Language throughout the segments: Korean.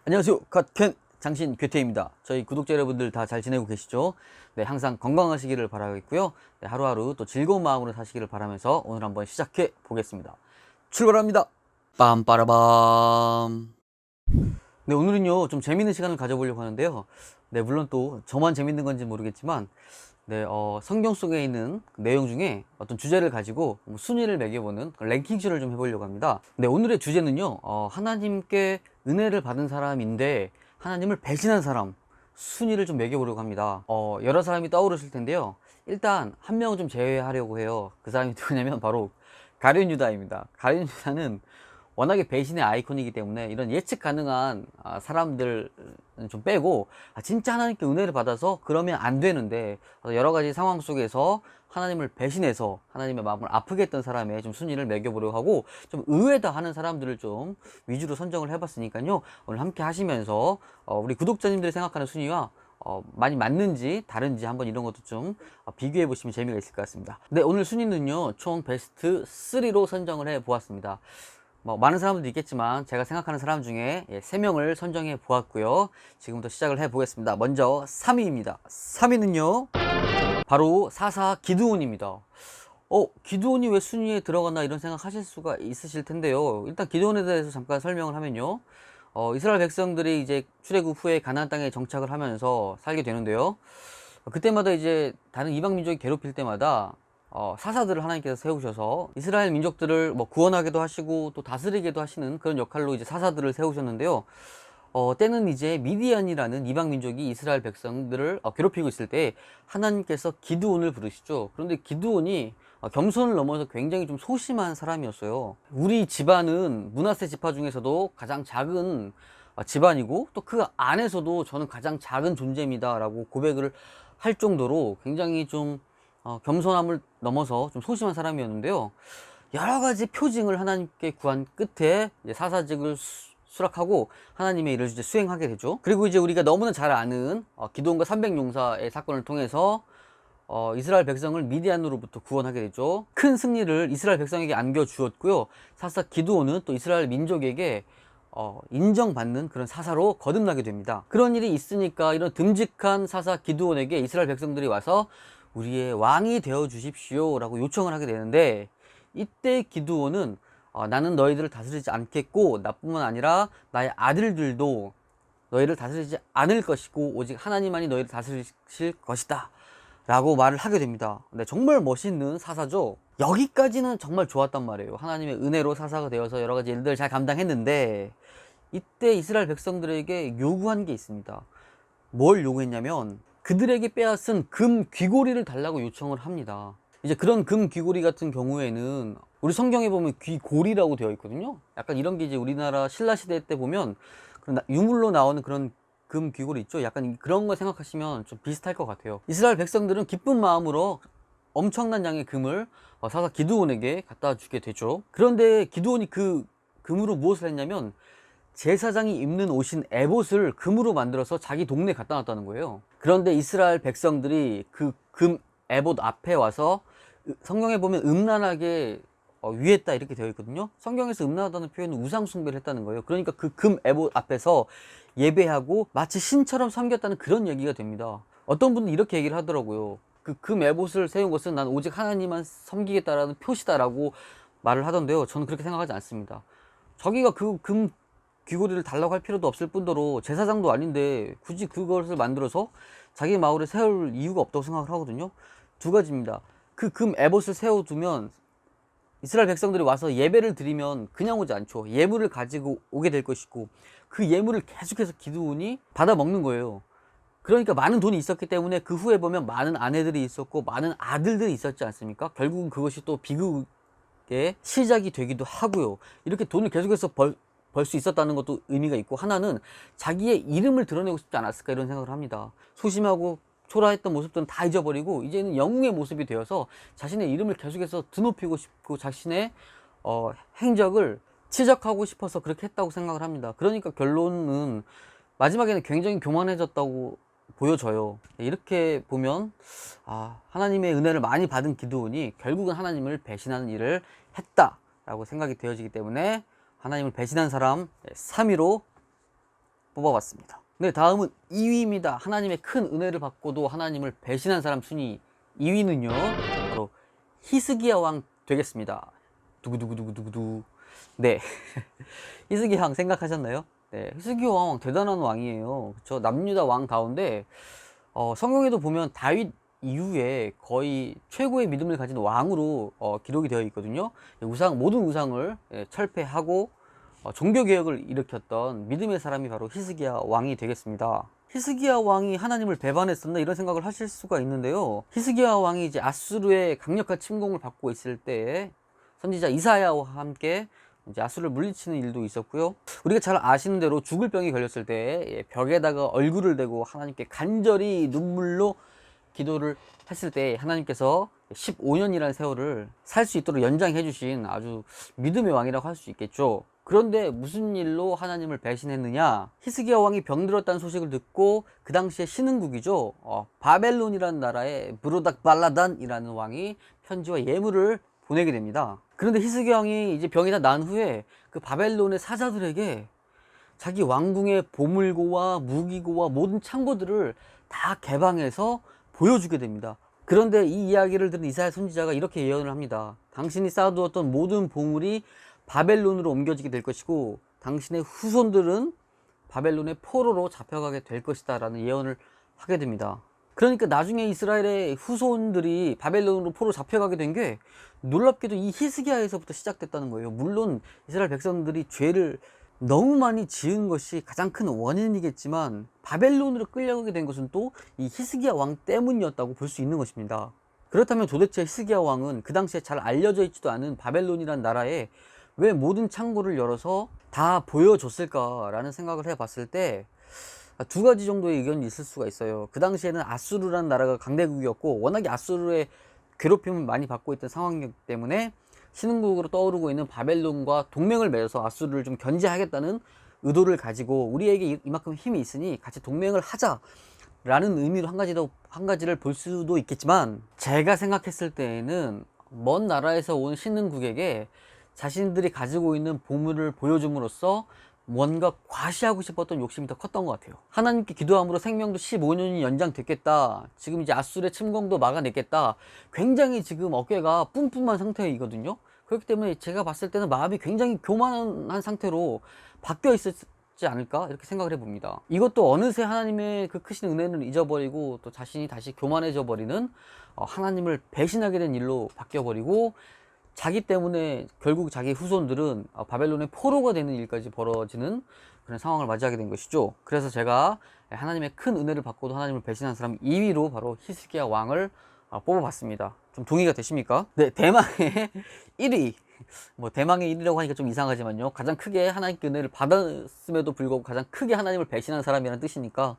안녕하세요. 갓캔 장신 괴테입니다. 저희 구독자 여러분들 다 잘 지내고 계시죠? 네, 항상 건강하시기를 바라겠고요. 네, 하루하루 또 즐거운 마음으로 사시기를 바라면서 오늘 한번 시작해 보겠습니다. 출발합니다. 빰빠라밤. 네, 오늘은요 좀 재밌는 시간을 가져보려고 하는데요. 네, 물론 또 저만 재밌는 건지 모르겠지만 네, 성경 속에 있는 내용 중에 어떤 주제를 가지고 순위를 매겨보는 랭킹쇼를 좀 해보려고 합니다. 네, 오늘의 주제는요, 하나님께 은혜를 받은 사람인데 하나님을 배신한 사람 순위를 좀 매겨보려고 합니다. 여러 사람이 떠오르실 텐데요. 일단 한 명은 좀 제외하려고 해요. 그 사람이 누구냐면 바로 가룟 유다입니다. 가룟 유다는 워낙에 배신의 아이콘이기 때문에 이런 예측 가능한 사람들은 좀 빼고 진짜 하나님께 은혜를 받아서 그러면 안 되는데 여러 가지 상황 속에서 하나님을 배신해서 하나님의 마음을 아프게 했던 사람의 좀 순위를 매겨보려고 하고 좀 의외다 하는 사람들을 좀 위주로 선정을 해봤으니까요. 오늘 함께 하시면서 우리 구독자님들이 생각하는 순위와 많이 맞는지 다른지 한번 이런 것도 좀 비교해 보시면 재미가 있을 것 같습니다. 네, 오늘 순위는요 총 베스트 3로 선정을 해 보았습니다. 많은 사람들도 있겠지만 제가 생각하는 사람 중에 3명을 선정해 보았고요. 지금부터 시작을 해 보겠습니다. 먼저 3위입니다. 3위는요 바로 사사 기드온입니다. 기드온이 왜 순위에 들어갔나 이런 생각 하실 수가 있으실 텐데요. 일단 기드온에 대해서 잠깐 설명을 하면요, 이스라엘 백성들이 이제 출애굽 후에 가나안 땅에 정착을 하면서 살게 되는데요. 그때마다 이제 다른 이방 민족이 괴롭힐 때마다 사사들을 하나님께서 세우셔서 이스라엘 민족들을 구원하기도 하시고 또 다스리기도 하시는 그런 역할로 이제 사사들을 세우셨는데요. 때는 이제 미디안이라는 이방 민족이 이스라엘 백성들을 괴롭히고 있을 때 하나님께서 기드온을 부르시죠. 그런데 기드온이 겸손을 넘어서 굉장히 좀 소심한 사람이었어요. 우리 집안은 므낫세 지파 중에서도 가장 작은 집안이고 또 그 안에서도 저는 가장 작은 존재입니다 라고 고백을 할 정도로 굉장히 좀 겸손함을 넘어서 좀 소심한 사람이었는데요. 여러 가지 표징을 하나님께 구한 끝에 이제 사사직을 수락하고 하나님의 일을 이제 수행하게 되죠. 그리고 이제 우리가 너무나 잘 아는 기드온과 300용사의 사건을 통해서 이스라엘 백성을 미디안으로부터 구원하게 되죠. 큰 승리를 이스라엘 백성에게 안겨주었고요. 사사 기드온은 또 이스라엘 민족에게 인정받는 그런 사사로 거듭나게 됩니다. 그런 일이 있으니까 이런 듬직한 사사 기드온에게 이스라엘 백성들이 와서 우리의 왕이 되어 주십시오 라고 요청을 하게 되는데, 이때 기드온은 나는 너희들을 다스리지 않겠고 나뿐만 아니라 나의 아들들도 너희를 다스리지 않을 것이고 오직 하나님만이 너희를 다스리실 것이다 라고 말을 하게 됩니다. 네, 정말 멋있는 사사죠. 여기까지는 정말 좋았단 말이에요. 하나님의 은혜로 사사가 되어서 여러 가지 일들을 잘 감당했는데 이때 이스라엘 백성들에게 요구한 게 있습니다. 뭘 요구했냐면 그들에게 빼앗은 금 귀고리를 달라고 요청을 합니다. 이제 그런 금 귀고리 같은 경우에는 우리 성경에 보면 귀고리라고 되어 있거든요. 약간 이런 게 이제 우리나라 신라시대 때 보면 유물로 나오는 그런 금 귀고리 있죠. 약간 그런 거 생각하시면 좀 비슷할 것 같아요. 이스라엘 백성들은 기쁜 마음으로 엄청난 양의 금을 사사 기드온에게 갖다 주게 되죠. 그런데 기드온이 그 금으로 무엇을 했냐면 제사장이 입는 옷인 에봇을 금으로 만들어서 자기 동네에 갖다 놨다는 거예요. 그런데 이스라엘 백성들이 그 금 에봇 앞에 와서 성경에 보면 음란하게 위했다 이렇게 되어 있거든요. 성경에서 음란하다는 표현은 우상 숭배를 했다는 거예요. 그러니까 그 금 에봇 앞에서 예배하고 마치 신처럼 섬겼다는 그런 얘기가 됩니다. 어떤 분은 이렇게 얘기를 하더라고요. 그 금 에봇을 세운 것은 난 오직 하나님만 섬기겠다라는 표시다라고 말을 하던데요. 저는 그렇게 생각하지 않습니다. 자기가 그 금 귀고리를 달라고 할 필요도 없을 뿐더러 제사장도 아닌데 굳이 그것을 만들어서 자기 마을에 세울 이유가 없다고 생각을 하거든요. 두 가지입니다. 그 금 에봇을 세워두면 이스라엘 백성들이 와서 예배를 드리면 그냥 오지 않죠. 예물을 가지고 오게 될 것이고 그 예물을 계속해서 기드온이 받아 먹는 거예요. 그러니까 많은 돈이 있었기 때문에 그 후에 보면 많은 아내들이 있었고 많은 아들들이 있었지 않습니까? 결국은 그것이 또 비극의 시작이 되기도 하고요. 이렇게 돈을 계속해서 벌 수 있었다는 것도 의미가 있고, 하나는 자기의 이름을 드러내고 싶지 않았을까 이런 생각을 합니다. 소심하고 초라했던 모습들은 다 잊어버리고 이제는 영웅의 모습이 되어서 자신의 이름을 계속해서 드높이고 싶고 자신의 행적을 치적하고 싶어서 그렇게 했다고 생각을 합니다. 그러니까 결론은 마지막에는 굉장히 교만해졌다고 보여져요. 이렇게 보면 하나님의 은혜를 많이 받은 기드온이 결국은 하나님을 배신하는 일을 했다라고 생각이 되어지기 때문에 하나님을 배신한 사람 3위로 뽑아봤습니다. 네, 다음은 2위입니다. 하나님의 큰 은혜를 받고도 하나님을 배신한 사람 순위 2위는요 바로 히스기야 왕 되겠습니다. 두구두구두구두구두. 네. 히스기야 왕 생각하셨나요? 네, 히스기야 왕 대단한 왕이에요. 그쵸? 남유다 왕 가운데 성경에도 보면 다윗 이후에 거의 최고의 믿음을 가진 왕으로 기록이 되어 있거든요. 모든 우상을 철폐하고 종교 개혁을 일으켰던 믿음의 사람이 바로 히스기야 왕이 되겠습니다. 히스기야 왕이 하나님을 배반했었나 이런 생각을 하실 수가 있는데요. 히스기야 왕이 이제 아수르의 강력한 침공을 받고 있을 때 선지자 이사야와 함께 이제 아수르를 물리치는 일도 있었고요. 우리가 잘 아시는 대로 죽을 병이 걸렸을 때 벽에다가 얼굴을 대고 하나님께 간절히 눈물로 기도를 했을 때 하나님께서 15년이라는 세월을 살 수 있도록 연장해 주신 아주 믿음의 왕이라고 할 수 있겠죠. 그런데 무슨 일로 하나님을 배신했느냐? 히스기야 왕이 병들었다는 소식을 듣고 그 당시에 신흥국이죠. 바벨론이라는 나라에 브로닥 발라단이라는 왕이 편지와 예물을 보내게 됩니다. 그런데 히스기야 왕이 이제 병이 다 난 후에 그 바벨론의 사자들에게 자기 왕궁의 보물고와 무기고와 모든 창고들을 다 개방해서 보여주게 됩니다. 그런데 이 이야기를 들은 이사야 선지자가 이렇게 예언을 합니다. 당신이 쌓아두었던 모든 보물이 바벨론으로 옮겨지게 될 것이고 당신의 후손들은 바벨론의 포로로 잡혀가게 될 것이다 라는 예언을 하게 됩니다. 그러니까 나중에 이스라엘의 후손들이 바벨론으로 포로 잡혀가게 된 게 놀랍게도 이 히스기야에서부터 시작됐다는 거예요. 물론 이스라엘 백성들이 죄를 너무 많이 지은 것이 가장 큰 원인이겠지만 바벨론으로 끌려가게 된 것은 또 이 히스기야 왕 때문이었다고 볼 수 있는 것입니다. 그렇다면 도대체 히스기야 왕은 그 당시에 잘 알려져 있지도 않은 바벨론이라는 나라에 왜 모든 창고를 열어서 다 보여줬을까라는 생각을 해봤을 때 두 가지 정도의 의견이 있을 수가 있어요. 그 당시에는 아수르라는 나라가 강대국이었고 워낙에 아수르의 괴롭힘을 많이 받고 있던 상황이기 때문에 신흥국으로 떠오르고 있는 바벨론과 동맹을 맺어서 아수르를 좀 견제하겠다는 의도를 가지고 우리에게 이만큼 힘이 있으니 같이 동맹을 하자라는 의미로 한 가지를 볼 수도 있겠지만 제가 생각했을 때에는 먼 나라에서 온 신흥국에게 자신들이 가지고 있는 보물을 보여줌으로써 뭔가 과시하고 싶었던 욕심이 더 컸던 것 같아요. 하나님께 기도함으로 생명도 15년이 연장됐겠다. 지금 이제 아수르의 침공도 막아냈겠다. 굉장히 지금 어깨가 뿜뿜한 상태이거든요. 그렇기 때문에 제가 봤을 때는 마음이 굉장히 교만한 상태로 바뀌어 있었지 않을까 이렇게 생각을 해봅니다. 이것도 어느새 하나님의 그 크신 은혜를 잊어버리고 또 자신이 다시 교만해져 버리는 하나님을 배신하게 된 일로 바뀌어버리고 자기 때문에 결국 자기 후손들은 바벨론의 포로가 되는 일까지 벌어지는 그런 상황을 맞이하게 된 것이죠. 그래서 제가 하나님의 큰 은혜를 받고도 하나님을 배신한 사람 2위로 바로 히스기야 왕을 뽑아봤습니다. 좀 동의가 되십니까? 네, 대망의 1위. 뭐 대망의 1위라고 하니까 좀 이상하지만요. 가장 크게 하나님께 은혜를 받았음에도 불구하고 가장 크게 하나님을 배신한 사람이라는 뜻이니까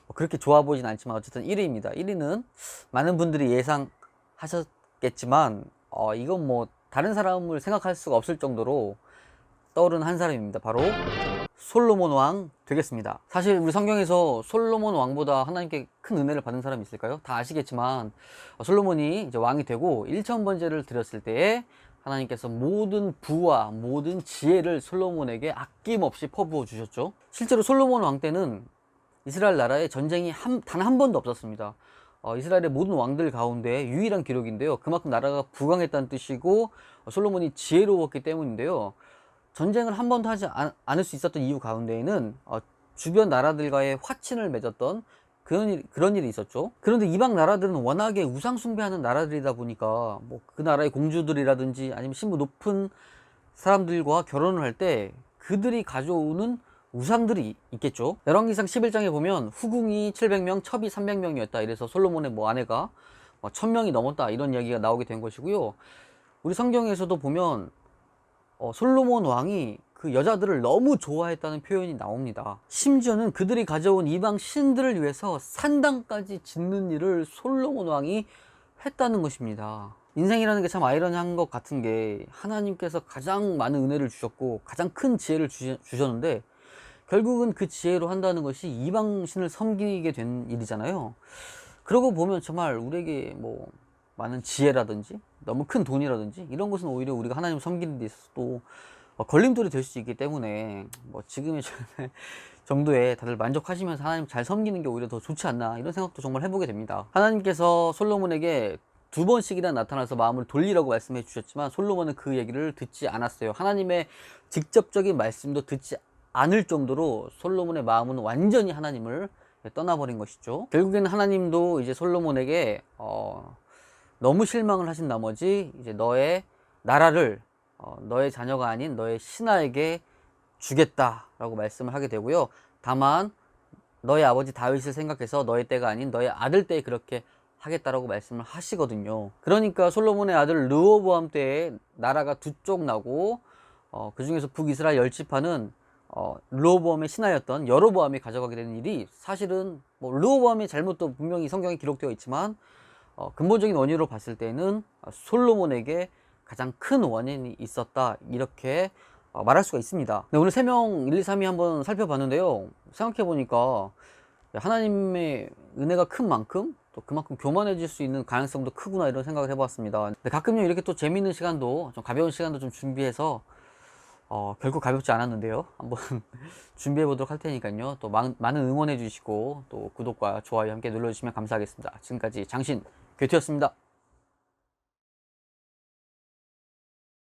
뭐 그렇게 좋아 보이진 않지만 어쨌든 1위입니다. 1위는 많은 분들이 예상하셨겠지만 이건 뭐 다른 사람을 생각할 수가 없을 정도로 떠오르는 한 사람입니다. 바로 솔로몬 왕 되겠습니다. 사실 우리 성경에서 솔로몬 왕보다 하나님께 큰 은혜를 받은 사람이 있을까요? 다 아시겠지만 솔로몬이 이제 왕이 되고 1,000번제를 드렸을 때에 하나님께서 모든 부와 모든 지혜를 솔로몬에게 아낌없이 퍼부어 주셨죠. 실제로 솔로몬 왕 때는 이스라엘 나라에 전쟁이 단 한 번도 없었습니다. 이스라엘의 모든 왕들 가운데 유일한 기록인데요. 그만큼 나라가 부강했다는 뜻이고 솔로몬이 지혜로웠기 때문인데요. 전쟁을 한 번도 하지 않을 수 있었던 이유 가운데에는 주변 나라들과의 화친을 맺었던 그런 일이 있었죠. 그런데 이방 나라들은 워낙에 우상 숭배하는 나라들이다 보니까 뭐 그 나라의 공주들이라든지 아니면 신분 높은 사람들과 결혼을 할 때 그들이 가져오는 우상들이 있겠죠. 열왕기상 11장에 보면 후궁이 700명, 첩이 300명이었다. 이래서 솔로몬의 뭐 아내가 1000명이 넘었다. 이런 이야기가 나오게 된 것이고요. 우리 성경에서도 보면 솔로몬 왕이 그 여자들을 너무 좋아했다는 표현이 나옵니다. 심지어는 그들이 가져온 이방 신들을 위해서 산당까지 짓는 일을 솔로몬 왕이 했다는 것입니다. 인생이라는 게 참 아이러니한 것 같은 게 하나님께서 가장 많은 은혜를 주셨고 가장 큰 지혜를 주셨는데 결국은 그 지혜로 한다는 것이 이방신을 섬기게 된 일이잖아요. 그러고 보면 정말 우리에게 뭐 많은 지혜라든지 너무 큰 돈이라든지 이런 것은 오히려 우리가 하나님을 섬기는 데 있어서 또 걸림돌이 될 수 있기 때문에 뭐 지금의 정도에 다들 만족하시면서 하나님 잘 섬기는 게 오히려 더 좋지 않나, 이런 생각도 정말 해보게 됩니다. 하나님께서 솔로몬에게 2번씩이나 나타나서 마음을 돌리라고 말씀해 주셨지만 솔로몬은 그 얘기를 듣지 않았어요. 하나님의 직접적인 말씀도 듣지 않을 정도로 솔로몬의 마음은 완전히 하나님을 떠나버린 것이죠. 결국에는 하나님도 이제 솔로몬에게 너무 실망을 하신 나머지 이제 너의 나라를 너의 자녀가 아닌 너의 신하에게 주겠다라고 말씀을 하게 되고요. 다만 너의 아버지 다윗을 생각해서 너의 때가 아닌 너의 아들 때에 그렇게 하겠다라고 말씀을 하시거든요. 그러니까 솔로몬의 아들 르호보암 때에 나라가 두 쪽 나고 그 중에서 북이스라엘 10지파는 르호보암의 신하였던 여로보암이 가져가게 되는 일이, 사실은 뭐 르호보암의 잘못도 분명히 성경에 기록되어 있지만 근본적인 원인으로 봤을 때는 솔로몬에게 가장 큰 원인이 있었다, 이렇게 말할 수가 있습니다. 네, 오늘 세명 1, 2, 3위 한번 살펴봤는데요. 생각해 보니까 하나님의 은혜가 큰 만큼 또 그만큼 교만해질 수 있는 가능성도 크구나, 이런 생각을 해봤습니다. 가끔요 이렇게 또 재미있는 시간도, 좀 가벼운 시간도 좀 준비해서 결코 가볍지 않았는데요, 한번 준비해 보도록 할 테니까요. 또 많은 응원해 주시고 또 구독과 좋아요 함께 눌러주시면 감사하겠습니다. 지금까지 장신 교태였습니다.